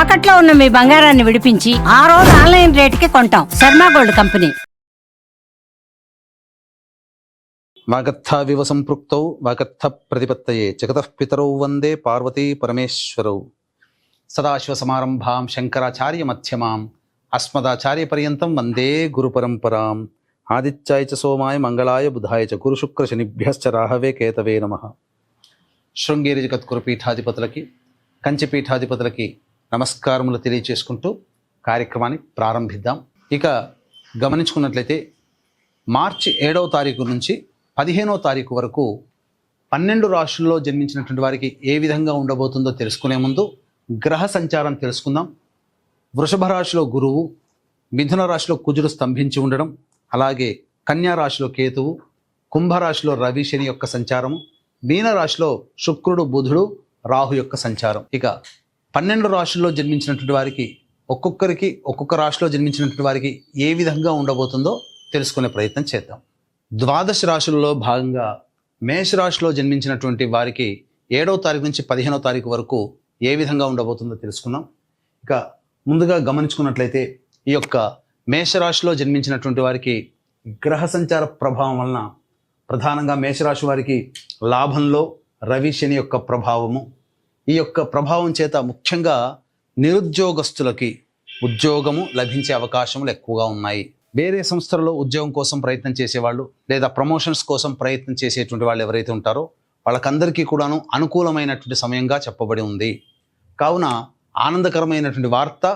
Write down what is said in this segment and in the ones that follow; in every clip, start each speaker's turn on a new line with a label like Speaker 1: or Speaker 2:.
Speaker 1: తాకట్లో ఉన్న మీ బంగారాన్ని విడిపించి ఆ రోజు ఆన్లైన్ రేటుకి కొంటాం. Sharma gold company.
Speaker 2: వాగర్థావివ సంపృక్తౌ వాగర్థ ప్రతిపత్తయే జగతః పితరౌ వందే పార్వతీ పరమేశ్వరౌ. సదాశివ సమారంభాం శంకరాచార్య మధ్యమాం అస్మదాచార్య పర్యంతం వందే గురు పరంపరాం. ఆదిత్యాయ చ సోమాయ మంగళాయ బుధాయ చ గురు శుక్ర శనిభ్యశ్చ రాహవే కేతవే నమః. శృంగేరి జగద్గురు పీఠాధిపతులకి, కంచి పీఠాధిపతులకి నమస్కారములు తెలియచేసుకుంటూ కార్యక్రమాన్ని ప్రారంభిద్దాం. ఇక గమనించుకున్నట్లయితే మార్చి 7వ తారీఖు నుంచి 15వ తారీఖు వరకు 12 రాశుల్లో జన్మించినటువంటి వారికి ఏ విధంగా ఉండబోతుందో తెలుసుకునే ముందు గ్రహ సంచారం తెలుసుకుందాం. వృషభ రాశిలో గురువు, మిథున రాశిలో కుజుడు స్తంభించి ఉండడం, అలాగే కన్యా రాశిలో కేతువు, కుంభరాశిలో రవి శని యొక్క సంచారము, మీన రాశిలో శుక్రుడు బుధుడు రాహు యొక్క సంచారం. ఇక 12 రాశుల్లో జన్మించినటువంటి వారికి ఒక్కొక్కరికి ఒక్కొక్క రాశిలో జన్మించినటువంటి వారికి ఏ విధంగా ఉండబోతుందో తెలుసుకునే ప్రయత్నం చేద్దాం. ద్వాదశ రాశుల్లో భాగంగా మేషరాశిలో జన్మించినటువంటి వారికి 7వ తారీఖు నుంచి 15వ తారీఖు వరకు ఏ విధంగా ఉండబోతుందో తెలుసుకుందాం. ఇక ముందుగా గమనించుకున్నట్లయితే ఈ యొక్క మేషరాశిలో జన్మించినటువంటి వారికి గ్రహ సంచార ప్రభావం వలన ప్రధానంగా మేషరాశి వారికి లాభంలో రవి శని యొక్క ప్రభావము, ఈ యొక్క ప్రభావం చేత ముఖ్యంగా నిరుద్యోగస్తులకి ఉద్యోగము లభించే అవకాశములు ఎక్కువగా ఉన్నాయి. వేరే సంస్థలలో ఉద్యోగం కోసం ప్రయత్నం చేసేవాళ్ళు లేదా ప్రమోషన్స్ కోసం ప్రయత్నం చేసేటువంటి వాళ్ళు ఎవరైతే ఉంటారో వాళ్ళకందరికీ కూడాను అనుకూలమైనటువంటి సమయంగా చెప్పబడి ఉంది. కావున ఆనందకరమైనటువంటి వార్త,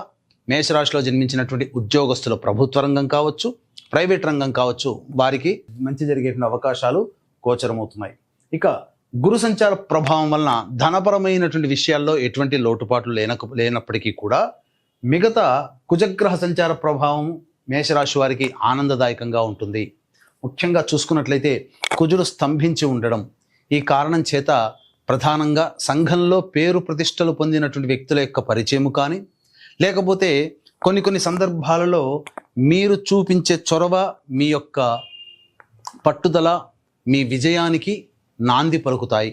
Speaker 2: మేషరాశిలో జన్మించినటువంటి ఉద్యోగస్తులు ప్రభుత్వ రంగం కావచ్చు, ప్రైవేట్ రంగం కావచ్చు, వారికి మంచి జరిగేటువంటి అవకాశాలు గోచరమవుతున్నాయి. ఇక గురు సంచార ప్రభావం వలన ధనపరమైనటువంటి విషయాల్లో ఎటువంటి లోటుపాట్లు లేనప్పటికీ కూడా మిగతా కుజగ్రహ సంచార ప్రభావం మేషరాశి వారికి ఆనందదాయకంగా ఉంటుంది. ముఖ్యంగా చూసుకున్నట్లయితే కుజుడు స్తంభించి ఉండడం, ఈ కారణం చేత ప్రధానంగా సంఘంలో పేరు ప్రతిష్టలు పొందినటువంటి వ్యక్తుల యొక్క పరిచయము కానీ, లేకపోతే కొన్ని సందర్భాలలో మీరు చూపించే చొరవ, మీ యొక్క పట్టుదల మీ విజయానికి నాంది పలుకుతాయి.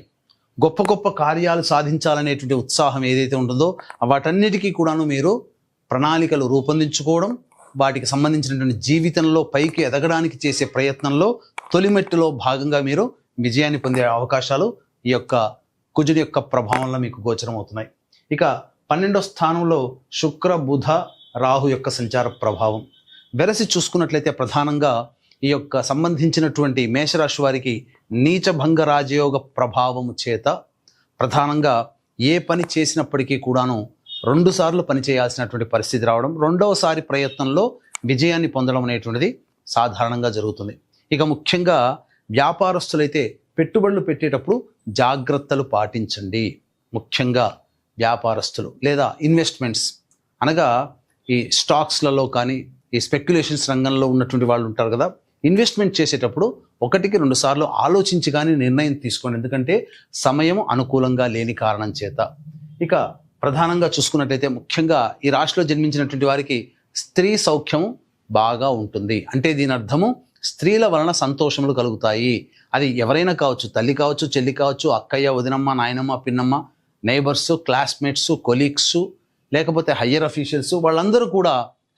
Speaker 2: గొప్ప గొప్ప కార్యాలు సాధించాలనేటువంటి ఉత్సాహం ఏదైతే ఉంటుందో వాటన్నిటికీ కూడాను మీరు ప్రణాళికలు రూపొందించుకోవడం, వాటికి సంబంధించినటువంటి జీవితంలో పైకి ఎదగడానికి చేసే ప్రయత్నంలో తొలిమెట్టులో భాగంగా మీరు విజయాన్ని పొందే అవకాశాలు ఈ యొక్క కుజుడి యొక్క ప్రభావంలో మీకు గోచరం అవుతున్నాయి. ఇక 12వ స్థానంలో శుక్ర బుధ రాహు యొక్క సంచార ప్రభావం వెరసి చూసుకున్నట్లయితే ప్రధానంగా ఈ యొక్క సంబంధించినటువంటి మేషరాశి వారికి నీచభంగ రాజయోగ ప్రభావము చేత ప్రధానంగా ఏ పని చేసినప్పటికీ కూడాను 2 సార్లు పని చేయాల్సినటువంటి పరిస్థితి రావడం, 2వసారి ప్రయత్నంలో విజయాన్ని పొందడం అనేటువంటిది సాధారణంగా జరుగుతుంది. ఇక ముఖ్యంగా వ్యాపారస్తులైతే పెట్టుబడులు పెట్టేటప్పుడు జాగ్రత్తలు పాటించండి. ముఖ్యంగా వ్యాపారస్తులు లేదా ఇన్వెస్ట్మెంట్స్ అనగా ఈ స్టాక్స్లలో కానీ ఈ స్పెక్యులేషన్స్ రంగంలో ఉన్నటువంటి వాళ్ళు ఉంటారు కదా, ఇన్వెస్ట్మెంట్ చేసేటప్పుడు 1కి 2 సార్లు ఆలోచించి కానీ నిర్ణయం తీసుకోండి. ఎందుకంటే సమయం అనుకూలంగా లేని కారణం చేత. ఇక ప్రధానంగా చూసుకున్నట్లయితే ముఖ్యంగా ఈ రాశిలో జన్మించినటువంటి వారికి స్త్రీ సౌఖ్యం బాగా ఉంటుంది. అంటే దీని అర్థము స్త్రీల వలన సంతోషములు కలుగుతాయి. అది ఎవరైనా కావచ్చు, తల్లి కావచ్చు, చెల్లి కావచ్చు, అక్కయ్య, వదినమ్మ, నాయనమ్మ, పిన్నమ్మ, నైబర్స్, క్లాస్మేట్స్, కొలీగ్స్, లేకపోతే హయ్యర్ అఫీషియల్స్, వాళ్ళందరూ కూడా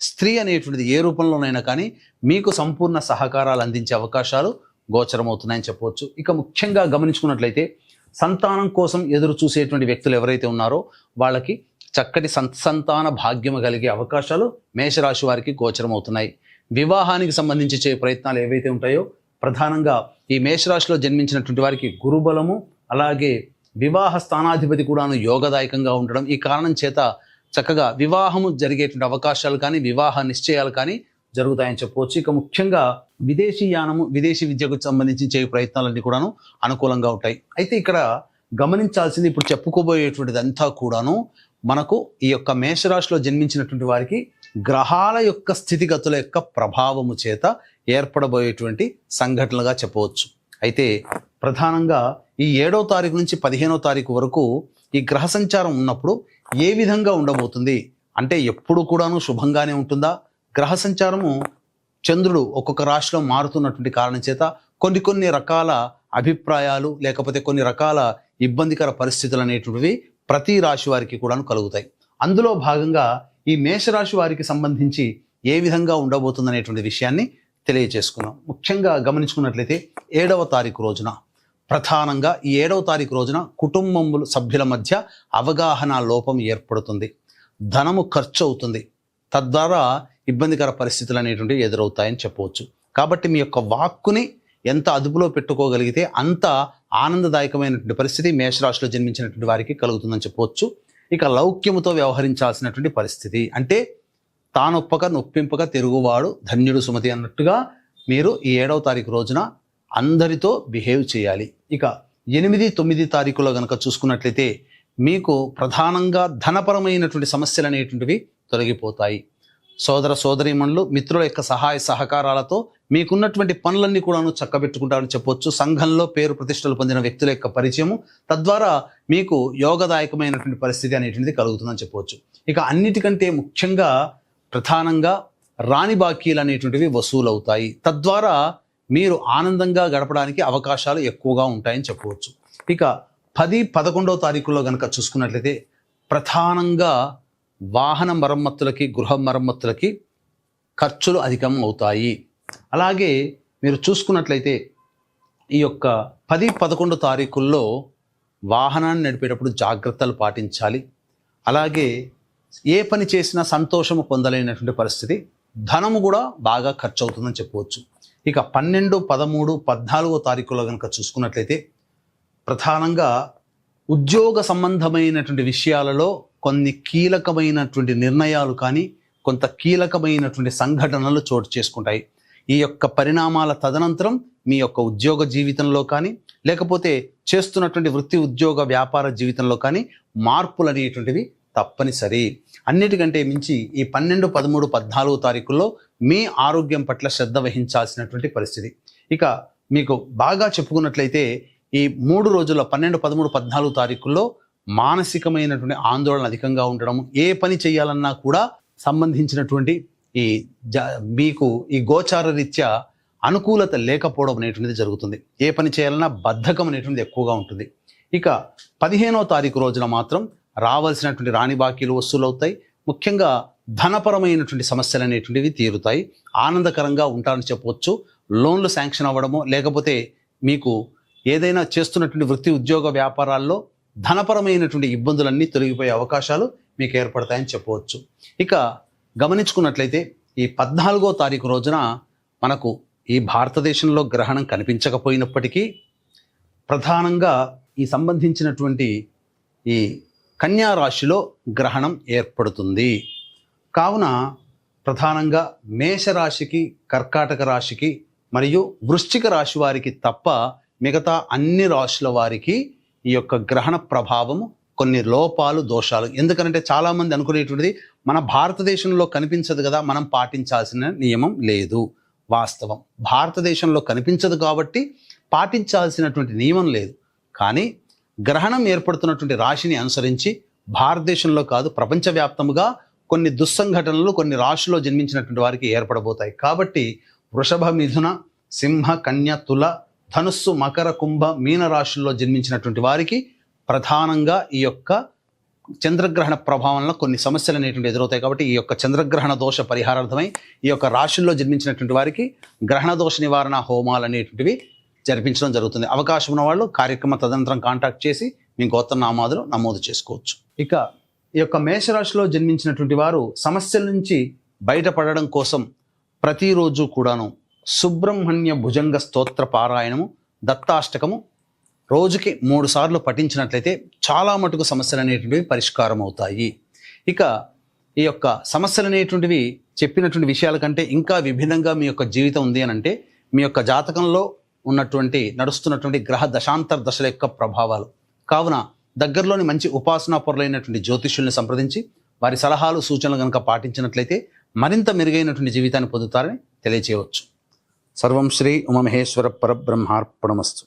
Speaker 2: స్త్రీ అనేటువంటిది ఏ రూపంలోనైనా కానీ మీకు సంపూర్ణ సహకారాలు అందించే అవకాశాలు గోచరమవుతున్నాయని చెప్పవచ్చు. ఇక ముఖ్యంగా గమనించుకున్నట్లయితే సంతానం కోసం ఎదురు చూసేటువంటి వ్యక్తులు ఎవరైతే ఉన్నారో వాళ్ళకి చక్కటి సంతాన భాగ్యము కలిగే అవకాశాలు మేషరాశి వారికి గోచరమవుతున్నాయి. వివాహానికి సంబంధించి చేసే ప్రయత్నాలు ఏవైతే ఉంటాయో ప్రధానంగా ఈ మేషరాశిలో జన్మించినటువంటి వారికి గురుబలము, అలాగే వివాహ స్థానాధిపతి కూడాను యోగదాయకంగా ఉండడం, ఈ కారణం చేత చక్కగా వివాహము జరిగేటువంటి అవకాశాలు కానీ వివాహ నిశ్చయాలు కానీ జరుగుతాయని చెప్పవచ్చు. ఇక ముఖ్యంగా విదేశీ యానము, విదేశీ విద్యకు సంబంధించి చేయ ప్రయత్నాలన్నీ కూడాను అనుకూలంగా ఉంటాయి. అయితే ఇక్కడ గమనించాల్సింది, ఇప్పుడు చెప్పుకోబోయేటువంటిది అంతా కూడాను మనకు ఈ యొక్క మేషరాశిలో జన్మించినటువంటి వారికి గ్రహాల యొక్క స్థితిగతుల యొక్క ప్రభావము చేత ఏర్పడబోయేటువంటి సంఘటనలుగా చెప్పవచ్చు. అయితే ప్రధానంగా ఈ 7వ తారీఖు నుంచి 15వ తారీఖు వరకు ఈ గ్రహ సంచారం ఉన్నప్పుడు ఏ విధంగా ఉండబోతుంది అంటే ఎప్పుడు కూడాను శుభంగానే ఉంటుందా? గ్రహ సంచారము చంద్రుడు ఒక్కొక్క రాశిలో మారుతున్నటువంటి కారణం చేత కొన్ని రకాల అభిప్రాయాలు లేకపోతే కొన్ని రకాల ఇబ్బందికర పరిస్థితులు అనేటువంటివి ప్రతి రాశి వారికి కూడా కలుగుతాయి. అందులో భాగంగా ఈ మేషరాశి వారికి సంబంధించి ఏ విధంగా ఉండబోతుందనేటువంటి విషయాన్ని తెలియజేసుకున్నాం. ముఖ్యంగా గమనించుకున్నట్లయితే 7వ తారీఖు రోజున ప్రధానంగా ఈ 7వ తారీఖు రోజున కుటుంబం సభ్యుల మధ్య అవగాహన లోపం ఏర్పడుతుంది, ధనము ఖర్చు అవుతుంది, తద్వారా ఇబ్బందికర పరిస్థితులు అనేటువంటివి ఎదురవుతాయని చెప్పవచ్చు. కాబట్టి మీ యొక్క వాక్కుని ఎంత అదుపులో పెట్టుకోగలిగితే అంత ఆనందదాయకమైనటువంటి పరిస్థితి మేషరాశిలో జన్మించినటువంటి వారికి కలుగుతుందని చెప్పవచ్చు. ఇక లౌక్యముతో వ్యవహరించాల్సినటువంటి పరిస్థితి, అంటే తానొప్పక నొప్పింపక తిరుగువాడు ధన్యుడు సుమతి అన్నట్టుగా మీరు ఈ 7వ తారీఖు రోజున అందరితో బిహేవ్ చేయాలి. ఇక 8, 9 తారీఖులో కనుక చూసుకున్నట్లయితే మీకు ప్రధానంగా ధనపరమైనటువంటి సమస్యలు అనేటువంటివి తొలగిపోతాయి. సోదర సోదరీమణులు మిత్రుల యొక్క సహాయ సహకారాలతో మీకున్నటువంటి పనులన్నీ కూడాను చక్కబెట్టుకుంటారని చెప్పొచ్చు. సంఘంలో పేరు ప్రతిష్టలు పొందిన వ్యక్తుల యొక్క పరిచయము, తద్వారా మీకు యోగదాయకమైనటువంటి పరిస్థితి అనేటువంటిది కలుగుతుందని చెప్పవచ్చు. ఇక అన్నిటికంటే ముఖ్యంగా ప్రధానంగా రాణి బాకీలు అనేటువంటివి వసూలవుతాయి, తద్వారా మీరు ఆనందంగా గడపడానికి అవకాశాలు ఎక్కువగా ఉంటాయని చెప్పవచ్చు. ఇక 10, 11వ తారీఖులో కనుక చూసుకున్నట్లయితే ప్రధానంగా వాహన మరమ్మతులకి గృహ మరమ్మతులకి ఖర్చులు అధికం అవుతాయి. అలాగే మీరు చూసుకున్నట్లయితే ఈ యొక్క 10, 11 తారీఖుల్లో వాహనాన్ని నడిపేటప్పుడు జాగ్రత్తలు పాటించాలి. అలాగే ఏ పని చేసినా సంతోషము పొందలేనటువంటి పరిస్థితి, ధనము కూడా బాగా ఖర్చు అవుతుందని చెప్పవచ్చు. ఇక 12, 13, 14వ తారీఖులో కనుక చూసుకున్నట్లయితే ప్రధానంగా ఉద్యోగ సంబంధమైనటువంటి విషయాలలో కొన్ని కీలకమైనటువంటి నిర్ణయాలు కానీ కొంత కీలకమైనటువంటి సంఘటనలు చోటు చేసుకుంటాయి. ఈ యొక్క పరిణామాల తదనంతరం మీ యొక్క ఉద్యోగ జీవితంలో కానీ లేకపోతే చేస్తున్నటువంటి వృత్తి ఉద్యోగ వ్యాపార జీవితంలో కానీ మార్పులు అనేటువంటివి తప్పనిసరి. అన్నిటికంటే మించి ఈ 12, 13, 14వ తారీఖుల్లో మీ ఆరోగ్యం పట్ల శ్రద్ధ వహించాల్సినటువంటి పరిస్థితి. ఇక మీకు బాగా చెప్పుకున్నట్లయితే ఈ 3 రోజుల 12, 13, 14 తారీఖుల్లో మానసికమైనటువంటి ఆందోళన అధికంగా ఉండడం, ఏ పని చేయాలన్నా కూడా సంబంధించినటువంటి ఈ మీకు ఈ గోచార రీత్యా అనుకూలత లేకపోవడం అనేటువంటిది జరుగుతుంది. ఏ పని చేయాలన్నా బద్ధకం అనేటువంటిది ఎక్కువగా ఉంటుంది. ఇక 15వ తారీఖు రోజున మాత్రం రావాల్సినటువంటి రాణి బాకీలు వసూలవుతాయి. ముఖ్యంగా ధనపరమైనటువంటి సమస్యలు అనేటువంటివి తీరుతాయి, ఆనందకరంగా ఉంటారని చెప్పవచ్చు. లోన్లు శాంక్షన్ అవ్వడము, లేకపోతే మీకు ఏదైనా చేస్తున్నటువంటి వృత్తి ఉద్యోగ వ్యాపారాల్లో ధనపరమైనటువంటి ఇబ్బందులన్నీ తొలగిపోయే అవకాశాలు మీకు ఏర్పడతాయని చెప్పవచ్చు. ఇక గమనించుకున్నట్లయితే ఈ 14వ తారీఖు రోజున మనకు ఈ భారతదేశంలో గ్రహణం కనిపించకపోయినప్పటికీ ప్రధానంగా ఈ సంబంధించినటువంటి ఈ కన్యా రాశిలో గ్రహణం ఏర్పడుతుంది. కావున ప్రధానంగా మేషరాశికి, కర్కాటక రాశికి మరియు వృశ్చిక రాశి వారికి తప్ప మిగతా అన్ని రాశుల వారికి ఈ యొక్క గ్రహణ ప్రభావము కొన్ని లోపాలు, దోషాలు. ఎందుకంటే చాలామంది అనుకునేటువంటిది మన భారతదేశంలో కనిపించదు కదా, మనం పాటించాల్సిన నియమం లేదు. వాస్తవం, భారతదేశంలో కనిపించదు కాబట్టి పాటించాల్సినటువంటి నియమం లేదు. కానీ గ్రహణం ఏర్పడుతున్నటువంటి రాశిని అనుసరించి భారతదేశంలో కాదు ప్రపంచవ్యాప్తముగా కొన్ని దుస్సంఘటనలు కొన్ని రాశుల్లో జన్మించినటువంటి వారికి ఏర్పడబోతాయి. కాబట్టి వృషభ, మిథున, సింహ, కన్య, తుల, ధనుస్సు, మకర, కుంభ, మీన రాశుల్లో జన్మించినటువంటి వారికి ప్రధానంగా ఈ యొక్క చంద్రగ్రహణ ప్రభావంలో కొన్ని సమస్యలు అనేటువంటి ఎదురవుతాయి. కాబట్టి ఈ యొక్క చంద్రగ్రహణ దోష పరిహారార్థమై ఈ యొక్క రాశుల్లో జన్మించినటువంటి వారికి గ్రహణ దోష నివారణ హోమాలు అనేటువంటివి జరిపించడం జరుగుతుంది. అవకాశం ఉన్న వాళ్ళు కార్యక్రమ తదనంతరం కాంటాక్ట్ చేసి మీ గోత్రనామాదులు నమోదు చేసుకోవచ్చు. ఇక ఈ యొక్క మేషరాశిలో జన్మించినటువంటి వారు సమస్యల నుంచి బయటపడడం కోసం ప్రతిరోజు కూడాను సుబ్రహ్మణ్య భుజంగ స్తోత్ర పారాయణము, దత్తాష్టకము రోజుకి 3 సార్లు పఠించినట్లయితే చాలా మటుకు సమస్యలు అనేటువంటివి పరిష్కారం అవుతాయి. ఇక ఈ యొక్క సమస్యలు అనేటువంటివి చెప్పినటువంటి విషయాల కంటే ఇంకా విభిన్నంగా మీ యొక్క జీవితం ఉంది అని అంటే మీ యొక్క జాతకంలో ఉన్నటువంటి నడుస్తున్నటువంటి గ్రహ దశాంతర దశల యొక్క ప్రభావాలు. కావున దగ్గరలోని మంచి ఉపాసనా పరులైనటువంటి జ్యోతిష్యుల్ని సంప్రదించి వారి సలహాలు, సూచనలు కనుక పాటించినట్లయితే మరింత మెరుగైనటువంటి జీవితాన్ని పొందుతారని తెలియచేయవచ్చు. సర్వం శ్రీ ఉమామహేశ్వర పరబ్రహ్మార్పణమస్తు.